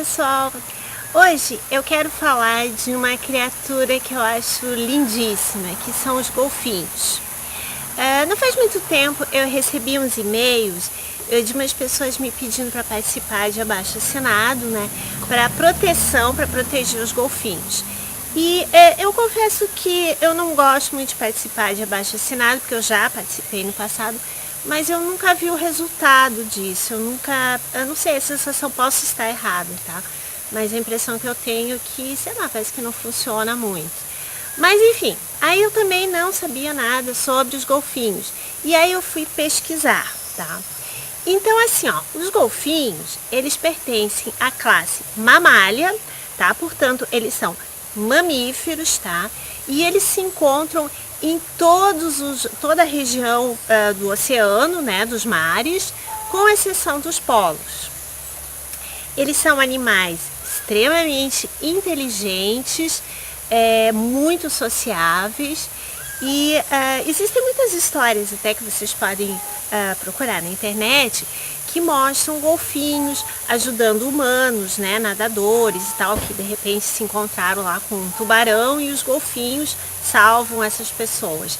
pessoal! Hoje eu quero falar de uma criatura que eu acho lindíssima, que são os golfinhos. Não faz muito tempo eu recebi uns e-mails de umas pessoas me pedindo para participar de abaixo-assinado, né, para proteção, para proteger os golfinhos. E eu confesso que eu não gosto muito de participar de abaixo-assinado, porque eu já participei no passado, mas eu nunca vi o resultado disso. Eu não sei, a sensação, posso estar errada, tá? Mas a impressão que eu tenho é que, sei lá, parece que não funciona muito. Mas enfim, aí eu também não sabia nada sobre os golfinhos. E aí eu fui pesquisar, tá? Então assim, ó, os golfinhos, eles pertencem à classe mamália, tá? Portanto, eles são mamíferos, tá? E eles se encontram em toda a região do oceano, né, dos mares, com exceção dos polos. Eles são animais extremamente inteligentes, muito sociáveis e existem muitas histórias até que vocês podem procurar na internet que mostram golfinhos ajudando humanos, né, nadadores e tal, que de repente se encontraram lá com um tubarão e os golfinhos salvam essas pessoas.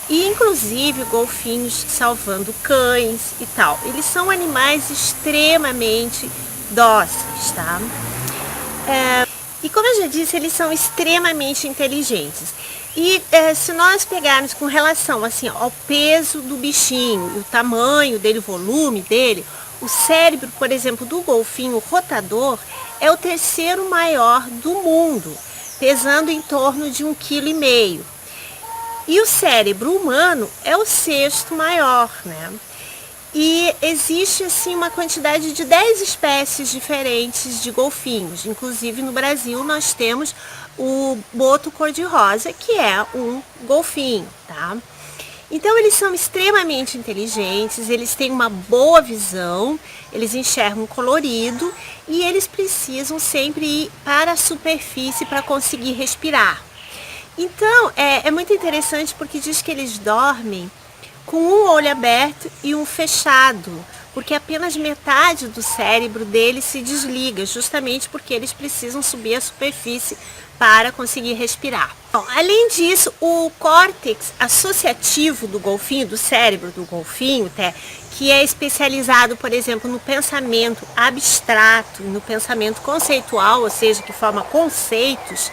E inclusive golfinhos salvando cães e tal. Eles são animais extremamente dóceis, tá? E como eu já disse, eles são extremamente inteligentes. E se nós pegarmos com relação assim, ao peso do bichinho, o tamanho dele, o volume dele, o cérebro, por exemplo, do golfinho rotador é o terceiro maior do mundo, pesando em torno de 1,5 kg. E o cérebro humano é o sexto maior, né? E existe assim uma quantidade de 10 espécies diferentes de golfinhos. Inclusive no Brasil nós temos o boto cor-de-rosa, que é um golfinho, tá? Então eles são extremamente inteligentes, eles têm uma boa visão, eles enxergam colorido e eles precisam sempre ir para a superfície para conseguir respirar. Então é muito interessante porque diz que eles dormem com um olho aberto e um fechado, porque apenas metade do cérebro deles se desliga, justamente porque eles precisam subir a superfície para conseguir respirar. Bom, além disso, o córtex associativo do golfinho, do cérebro do golfinho, que é especializado, por exemplo, no pensamento abstrato, no pensamento conceitual, ou seja, que forma conceitos,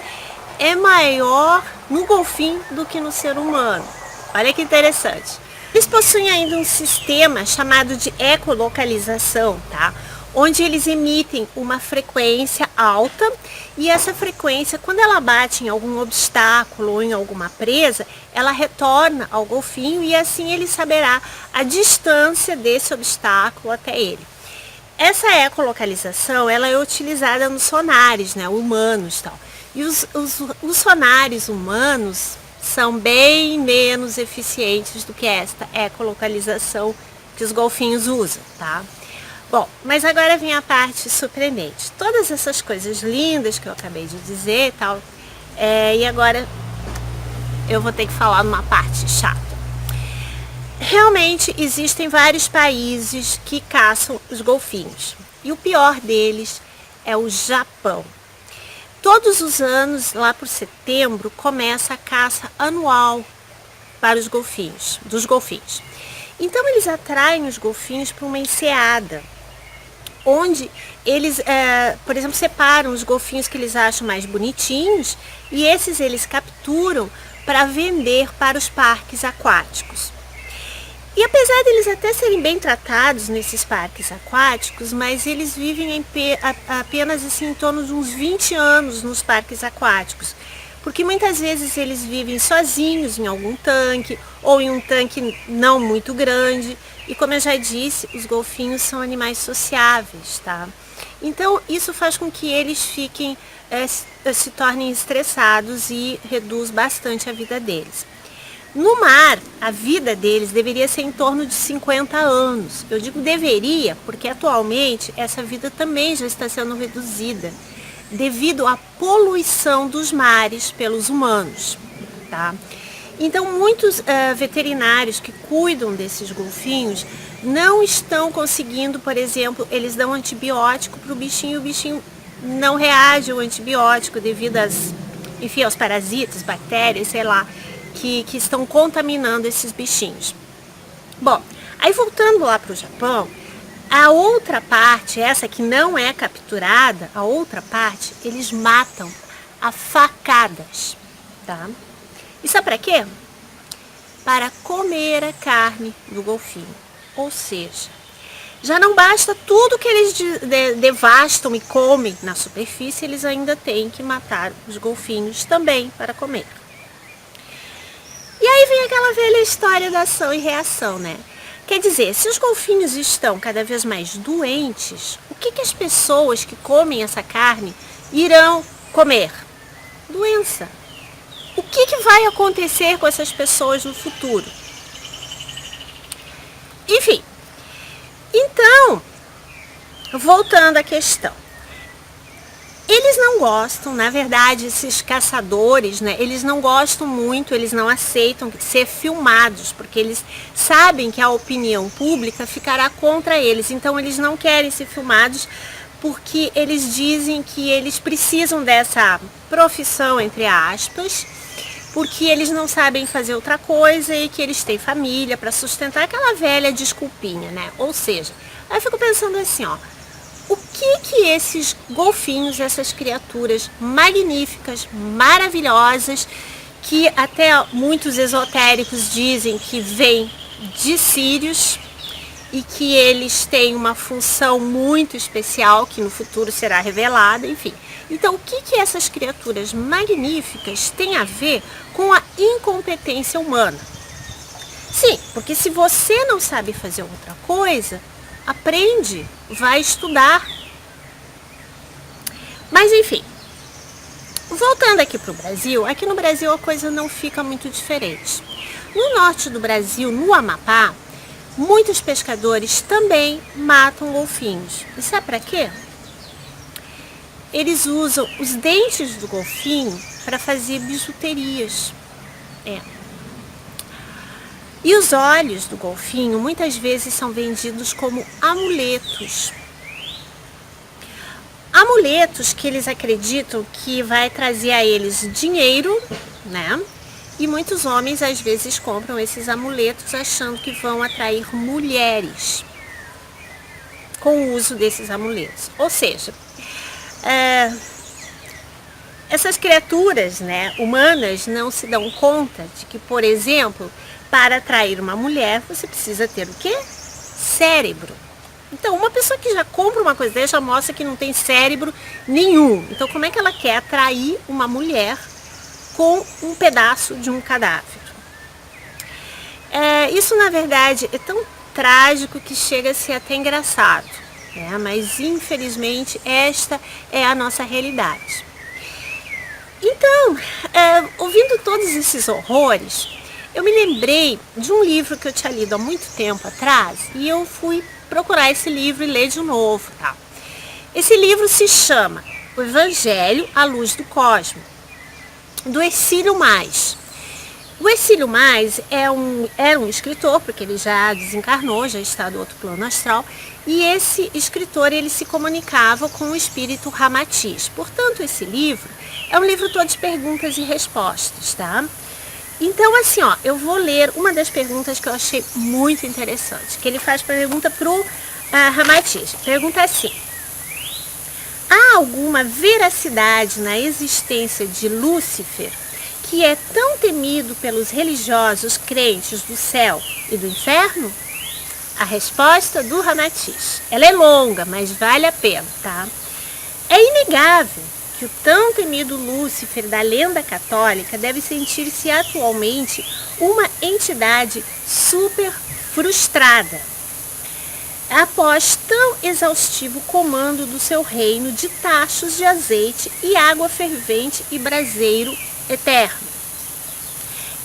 é maior no golfinho do que no ser humano. Olha que interessante. Eles possuem ainda um sistema chamado de ecolocalização, tá? Onde eles emitem uma frequência alta e essa frequência, quando ela bate em algum obstáculo ou em alguma presa, ela retorna ao golfinho e assim ele saberá a distância desse obstáculo até ele. Essa ecolocalização, ela é utilizada nos sonares, né, humanos, tal. E os sonares humanos são bem menos eficientes do que esta ecolocalização que os golfinhos usam, tá? Bom, mas agora vem a parte surpreendente. Todas essas coisas lindas que eu acabei de dizer e tal, e agora eu vou ter que falar numa parte chata. Realmente existem vários países que caçam os golfinhos. E o pior deles é o Japão. Todos os anos, lá por setembro, começa a caça anual para os golfinhos, dos golfinhos. Então eles atraem os golfinhos para uma enseada, onde eles, por exemplo, separam os golfinhos que eles acham mais bonitinhos e esses eles capturam para vender para os parques aquáticos. E apesar deles até serem bem tratados nesses parques aquáticos, mas eles vivem apenas assim, em torno de uns 20 anos nos parques aquáticos. Porque muitas vezes eles vivem sozinhos em algum tanque ou em um tanque não muito grande. E como eu já disse, os golfinhos são animais sociáveis, tá? Então isso faz com que eles fiquem, se tornem estressados e reduz bastante a vida deles. No mar, a vida deles deveria ser em torno de 50 anos. Eu digo deveria, porque atualmente essa vida também já está sendo reduzida devido à poluição dos mares pelos humanos, tá? Então, muitos veterinários que cuidam desses golfinhos não estão conseguindo, por exemplo, eles dão antibiótico para o bichinho não reage ao antibiótico devido aos parasitas, bactérias, sei lá, que estão contaminando esses bichinhos. Bom, aí voltando lá para o Japão, a outra parte, essa que não é capturada, a outra parte, eles matam a facadas, tá? Isso é para quê? Para comer a carne do golfinho. Ou seja, já não basta tudo que eles devastam e comem na superfície, eles ainda têm que matar os golfinhos também para comer. E aí vem aquela velha história da ação e reação, né? Quer dizer, se os golfinhos estão cada vez mais doentes, o que as pessoas que comem essa carne irão comer? Doença. O que vai acontecer com essas pessoas no futuro? Enfim, então, voltando à questão. Eles não gostam, na verdade, esses caçadores, né? Eles não gostam muito, eles não aceitam ser filmados, porque eles sabem que a opinião pública ficará contra eles. Então, eles não querem ser filmados porque eles dizem que eles precisam dessa profissão, entre aspas, porque eles não sabem fazer outra coisa e que eles têm família para sustentar, aquela velha desculpinha, né? Ou seja, aí eu fico pensando assim, ó, o que esses golfinhos, essas criaturas magníficas, maravilhosas, que até muitos esotéricos dizem que vêm de Sírios e que eles têm uma função muito especial que no futuro será revelada, enfim. Então, o que essas criaturas magníficas têm a ver com a incompetência humana? Sim, porque se você não sabe fazer outra coisa, aprende, vai estudar. Mas enfim, voltando aqui para o Brasil, aqui no Brasil a coisa não fica muito diferente. No norte do Brasil, no Amapá, muitos pescadores também matam golfinhos. E sabe para quê? Eles usam os dentes do golfinho para fazer bijuterias. E os olhos do golfinho muitas vezes são vendidos como amuletos. Amuletos que eles acreditam que vai trazer a eles dinheiro, né? E muitos homens às vezes compram esses amuletos achando que vão atrair mulheres com o uso desses amuletos. Ou seja, essas criaturas, né, humanas não se dão conta de que, por exemplo, para atrair uma mulher, você precisa ter o quê? Cérebro. Então, uma pessoa que já compra uma coisa dessa já mostra que não tem cérebro nenhum. Então, como é que ela quer atrair uma mulher com um pedaço de um cadáver? Isso, na verdade, é tão trágico que chega a ser até engraçado, né? Mas, infelizmente, esta é a nossa realidade. Então, ouvindo todos esses horrores, eu me lembrei de um livro que eu tinha lido há muito tempo atrás e eu fui procurar esse livro e ler de novo, tá? Esse livro se chama O Evangelho à Luz do Cosmo, do Hercílio Mais. O Hercílio Mais era um escritor, porque ele já desencarnou, já está do outro plano astral, e esse escritor ele se comunicava com o espírito Ramatiz. Portanto, esse livro é um livro todo de perguntas e respostas, tá? Então, assim, ó, eu vou ler uma das perguntas que eu achei muito interessante, que ele faz pergunta para o Ramatiz. Pergunta assim: há alguma veracidade na existência de Lúcifer, que é tão temido pelos religiosos crentes do céu e do inferno? A resposta do Ramatiz. Ela é longa, mas vale a pena, tá? É inegável que o tão temido Lúcifer da lenda católica deve sentir-se atualmente uma entidade super frustrada após tão exaustivo comando do seu reino de tachos de azeite e água fervente e braseiro eterno,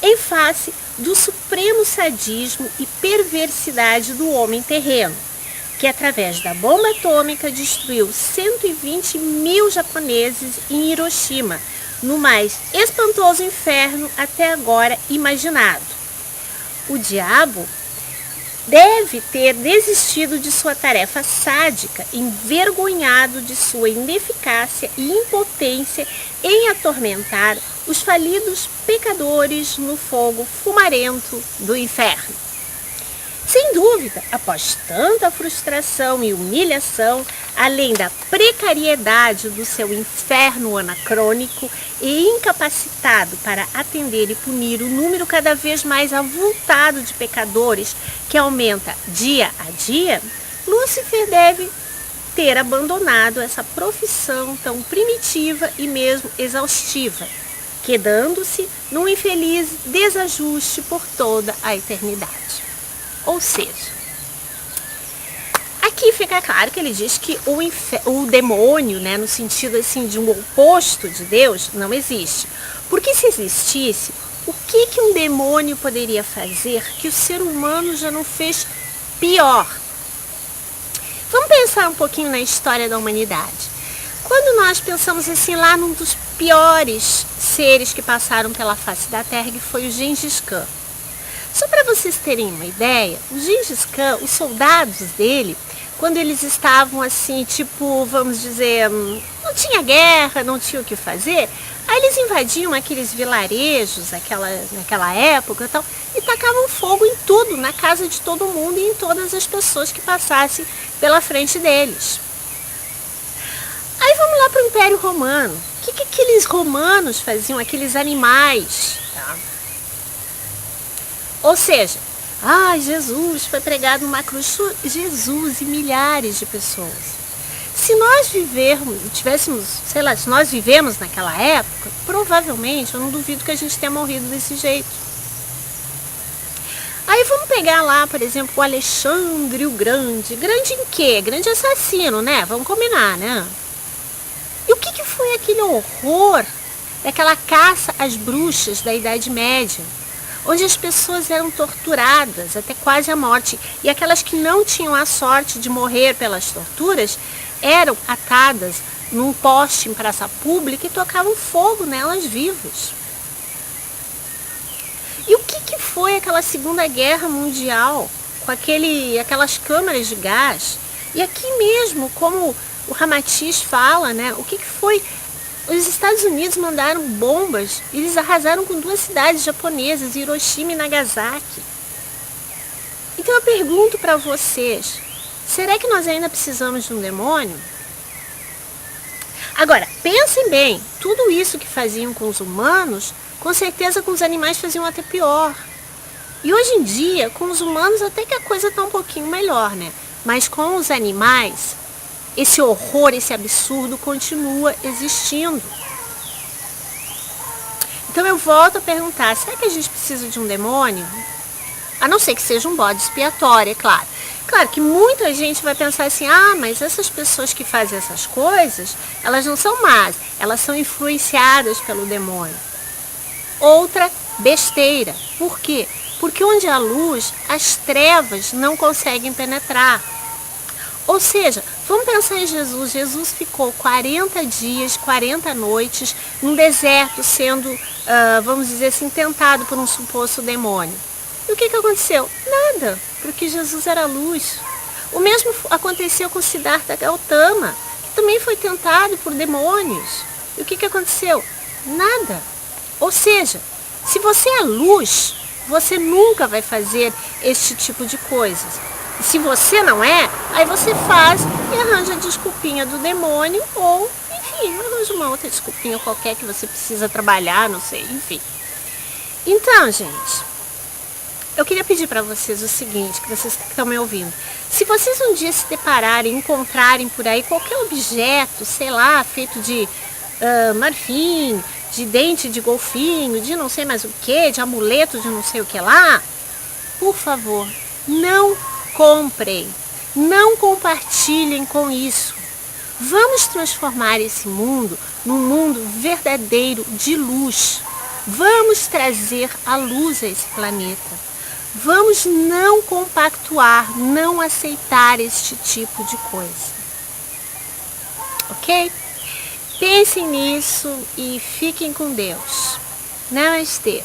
em face do supremo sadismo e perversidade do homem terreno, que através da bomba atômica destruiu 120 mil japoneses em Hiroshima, no mais espantoso inferno até agora imaginado. O diabo deve ter desistido de sua tarefa sádica, envergonhado de sua ineficácia e impotência em atormentar os falidos pecadores no fogo fumarento do inferno. Sem dúvida, após tanta frustração e humilhação, além da precariedade do seu inferno anacrônico e incapacitado para atender e punir o número cada vez mais avultado de pecadores que aumenta dia a dia, Lúcifer deve ter abandonado essa profissão tão primitiva e mesmo exaustiva, quedando-se num infeliz desajuste por toda a eternidade. Ou seja, aqui fica claro que ele diz que o demônio, né, no sentido assim de um oposto de Deus, não existe. Porque se existisse, o que um demônio poderia fazer que o ser humano já não fez pior? Vamos pensar um pouquinho na história da humanidade. Quando nós pensamos assim lá num dos piores seres que passaram pela face da Terra, que foi o Gengis Khan. Só para vocês terem uma ideia, o Gengis Khan, os soldados dele, quando eles estavam assim, tipo, vamos dizer, não tinha guerra, não tinha o que fazer, aí eles invadiam aqueles vilarejos naquela época e tal, e tacavam fogo em tudo, na casa de todo mundo e em todas as pessoas que passassem pela frente deles. Aí vamos lá para o Império Romano. O que aqueles romanos faziam, aqueles animais, tá? Ou seja, Jesus foi pregado numa cruz, Jesus e milhares de pessoas. Se nós se nós vivemos naquela época, provavelmente, eu não duvido que a gente tenha morrido desse jeito. Aí vamos pegar lá, por exemplo, o Alexandre o Grande. Grande em quê? Grande assassino, né? Vamos combinar, né? E o que foi aquele horror daquela caça às bruxas da Idade Média? Onde as pessoas eram torturadas até quase a morte, e aquelas que não tinham a sorte de morrer pelas torturas eram atadas num poste em praça pública e tocavam fogo nelas vivas. E o que foi aquela Segunda Guerra Mundial com aquelas câmaras de gás? E aqui mesmo, como o Ramatiz fala, né, o que foi? Os Estados Unidos mandaram bombas e eles arrasaram com 2 cidades japonesas, Hiroshima e Nagasaki. Então eu pergunto para vocês, será que nós ainda precisamos de um demônio? Agora, pensem bem, tudo isso que faziam com os humanos, com certeza com os animais faziam até pior. E hoje em dia, com os humanos até que a coisa está um pouquinho melhor, né? Mas com os animais, esse horror, esse absurdo continua existindo. Então eu volto a perguntar, será que a gente precisa de um demônio? A não ser que seja um bode expiatório, é claro. Claro que muita gente vai pensar assim, mas essas pessoas que fazem essas coisas, elas não são más, elas são influenciadas pelo demônio. Outra besteira. Por quê? Porque onde há luz, as trevas não conseguem penetrar. Ou seja, vamos pensar em Jesus. Jesus ficou 40 dias, 40 noites no deserto sendo, vamos dizer assim, tentado por um suposto demônio. E o que aconteceu? Nada, porque Jesus era luz. O mesmo aconteceu com Siddhartha Gautama, que também foi tentado por demônios. E o que aconteceu? Nada. Ou seja, se você é luz, você nunca vai fazer este tipo de coisas. E se você não é, aí você faz e arranja a desculpinha do demônio ou, enfim, arranja uma outra desculpinha qualquer que você precisa trabalhar, não sei, enfim. Então, gente, eu queria pedir para vocês o seguinte, que vocês que estão me ouvindo. Se vocês um dia se depararem, encontrarem por aí qualquer objeto, sei lá, feito de marfim, de dente de golfinho, de não sei mais o que, de amuleto de não sei o que lá, por favor, não comprem, não compartilhem com isso. Vamos transformar esse mundo num mundo verdadeiro de luz. Vamos trazer a luz a esse planeta. Vamos não compactuar, não aceitar este tipo de coisa. Ok? Pensem nisso e fiquem com Deus. Namastê.